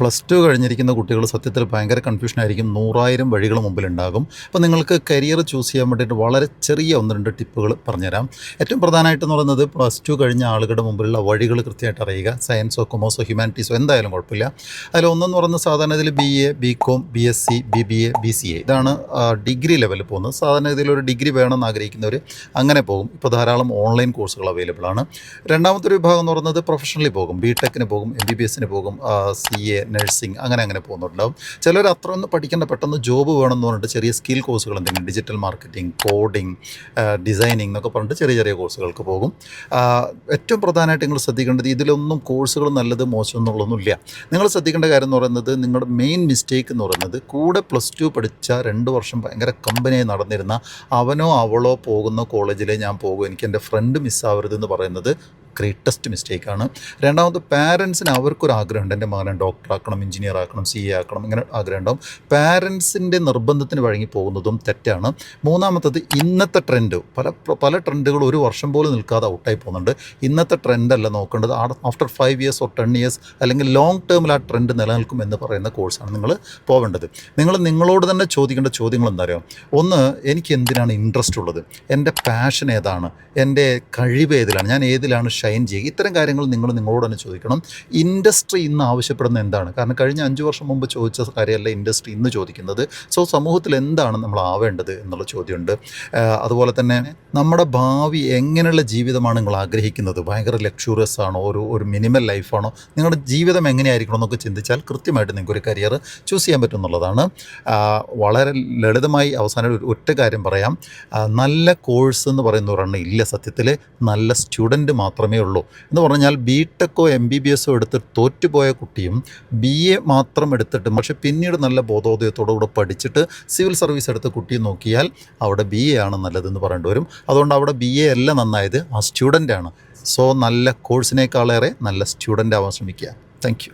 +2 കഴിഞ്ഞിരിക്കുന്ന കുട്ടികൾ സത്യത്തിൽ ഭയങ്കര കൺഫ്യൂഷനായിരിക്കും. 100,000 വഴികൾ മുമ്പിലുണ്ടാകും. അപ്പോൾ നിങ്ങൾക്ക് കരിയർ ചൂസ് ചെയ്യാൻ വേണ്ടിയിട്ട് വളരെ ചെറിയ 1-2 ടിപ്പുകൾ പറഞ്ഞുതരാം. ഏറ്റവും പ്രധാനമായിട്ടെന്ന് പറയുന്നത് +2 കഴിഞ്ഞ ആളുകളുടെ മുമ്പിലുള്ള വഴികൾ കൃത്യമായിട്ട് അറിയുക. സയൻസോ കൊമേഴ്സോ ഹ്യൂമാനിറ്റീസോ എന്തായാലും കുഴപ്പമില്ല. അതിൽ ഒന്നെന്ന് പറയുന്നത് സാധാരണ ഇതിൽ BA, BCom, BSc, BBA, BCA ഇതാണ് ഡിഗ്രി ലെവലിൽ പോകുന്നത്. സാധാരണ ഇതിലൊരു ഡിഗ്രി വേണമെന്ന് ആഗ്രഹിക്കുന്നവർ അങ്ങനെ പോകും. ഇപ്പോൾ ധാരാളം ഓൺലൈൻ കോഴ്സുകൾ അവൈലബിൾ ആണ്. രണ്ടാമത്തെ വിഭാഗം എന്ന് പറയുന്നത് പ്രൊഫഷണലി പോകും. BTechന് പോകും, MBBSന് പോകും, CA, നഴ്സിംഗ് അങ്ങനെ പോകുന്നുണ്ടാവും. ചിലർ അത്രയൊന്നും പഠിക്കേണ്ട, പെട്ടെന്ന് ജോബ് വേണമെന്ന് പറഞ്ഞിട്ട് ചെറിയ സ്കിൽ കോഴ്സുകൾ എന്തെങ്കിലും ഡിജിറ്റൽ മാർക്കറ്റിംഗ്, കോഡിംഗ്, ഡിസൈനിങ് എന്നൊക്കെ പറഞ്ഞിട്ട് ചെറിയ കോഴ്സുകൾക്ക് പോകും. ഏറ്റവും പ്രധാനമായിട്ട് നിങ്ങൾ ശ്രദ്ധിക്കേണ്ടത് ഇതിലൊന്നും കോഴ്സുകൾ നല്ലത് മോശം എന്നുള്ളതൊന്നുമില്ല. നിങ്ങൾ ശ്രദ്ധിക്കേണ്ട കാര്യം എന്ന് പറയുന്നത് നിങ്ങളുടെ മെയിൻ മിസ്റ്റേക്ക് എന്ന് പറയുന്നത് കൂടെ +2 പഠിച്ച 2 വർഷം ഭയങ്കര കമ്പനിയായി നടന്നിരുന്ന അവനോ അവളോ പോകുന്ന കോളേജിലേ ഞാൻ പോകും, എനിക്ക് എൻ്റെ ഫ്രണ്ട് മിസ്സാവരുതെന്ന് പറയുന്നത് ഗ്രേറ്റസ്റ്റ് മിസ്റ്റേക്കാണ്. രണ്ടാമത് പാരൻസിന് അവർക്കൊരു ആഗ്രഹമുണ്ട്, എൻ്റെ മകനെ ഡോക്ടറാക്കണം, എഞ്ചിനീയർ ആക്കണം, CA ആക്കണം, ഇങ്ങനെ ആഗ്രഹം ഉണ്ടാവും. പാരൻസിൻ്റെ നിർബന്ധത്തിന് വഴങ്ങി പോകുന്നതും തെറ്റാണ്. മൂന്നാമത്തത് ഇന്നത്തെ ട്രെൻഡ്, പല ട്രെൻഡുകൾ ഒരു വർഷം പോലും നിൽക്കാതെ ഔട്ടായി പോകുന്നുണ്ട്. ഇന്നത്തെ ട്രെൻഡല്ല നോക്കേണ്ടത്, ആഫ്റ്റർ 5 years or 10 years അല്ലെങ്കിൽ ലോങ് ടേമിൽ ആ ട്രെൻഡ് നിലനിൽക്കും എന്ന് പറയുന്ന കോഴ്സാണ് നിങ്ങൾ പോവേണ്ടത്. നിങ്ങളോട് തന്നെ ചോദിക്കേണ്ട ചോദ്യങ്ങൾ എന്താ അറിയാം? ഒന്ന്, എനിക്ക് എന്തിനാണ് ഇൻട്രസ്റ്റ് ഉള്ളത്, എൻ്റെ പാഷൻ ഏതാണ്, എൻ്റെ കഴിവ് ഏതിലാണ്, ഞാൻ ഏതിലാണ് ഷൈൻ ചെയ്യുക, ഇത്തരം കാര്യങ്ങൾ നിങ്ങളോട് തന്നെ ചോദിക്കണം. ഇൻഡസ്ട്രി ഇന്ന് ആവശ്യപ്പെടുന്ന എന്താണ്? കാരണം കഴിഞ്ഞ 5 വർഷം മുമ്പ് ചോദിച്ച കാര്യമല്ല ഇൻഡസ്ട്രി ഇന്ന് ചോദിക്കുന്നത്. സോ സമൂഹത്തിൽ എന്താണ് നമ്മൾ ആവേണ്ടത് എന്നുള്ള ചോദ്യമുണ്ട്. അതുപോലെ തന്നെ നമ്മുടെ ഭാവി എങ്ങനെയുള്ള ജീവിതമാണ് നിങ്ങൾ ആഗ്രഹിക്കുന്നത്? ഭയങ്കര ലക്ഷൂറിയസ് ആണോ, ഒരു മിനിമൽ ലൈഫാണോ? നിങ്ങളുടെ ജീവിതം എങ്ങനെയായിരിക്കണം എന്നൊക്കെ ചിന്തിച്ചാൽ കൃത്യമായിട്ട് നിങ്ങൾക്കൊരു കരിയർ ചൂസ് ചെയ്യാൻ പറ്റും എന്നുള്ളതാണ്. വളരെ ലളിതമായി അവസാനം ഒറ്റ കാര്യം പറയാം. നല്ല കോഴ്സ് എന്ന് പറയുന്ന ഒരെണ്ണം ഇല്ല. സത്യത്തിൽ നല്ല സ്റ്റുഡൻറ്റ് മാത്രമേ ഉള്ളൂ. എന്ന് പറഞ്ഞാൽ BTechോ MBBSോ എടുത്ത് തോറ്റുപോയ കുട്ടിയും BA മാത്രം എടുത്തിട്ടും പക്ഷേ പിന്നീട് നല്ല ബോധോദയത്തോടുകൂടെ പഠിച്ചിട്ട് സിവിൽ സർവീസ് എടുത്ത കുട്ടിയും നോക്കിയാൽ അവിടെ BA ആണ് നല്ലതെന്ന് പറയേണ്ടി വരും. അതുകൊണ്ട് അവിടെ BA അല്ല നന്നായത്, ആ സ്റ്റുഡൻ്റാണ്. സോ നല്ല കോഴ്സിനേക്കാളേറെ നല്ല സ്റ്റുഡൻ്റ് ആവാൻ ശ്രമിക്കുക. Thank you.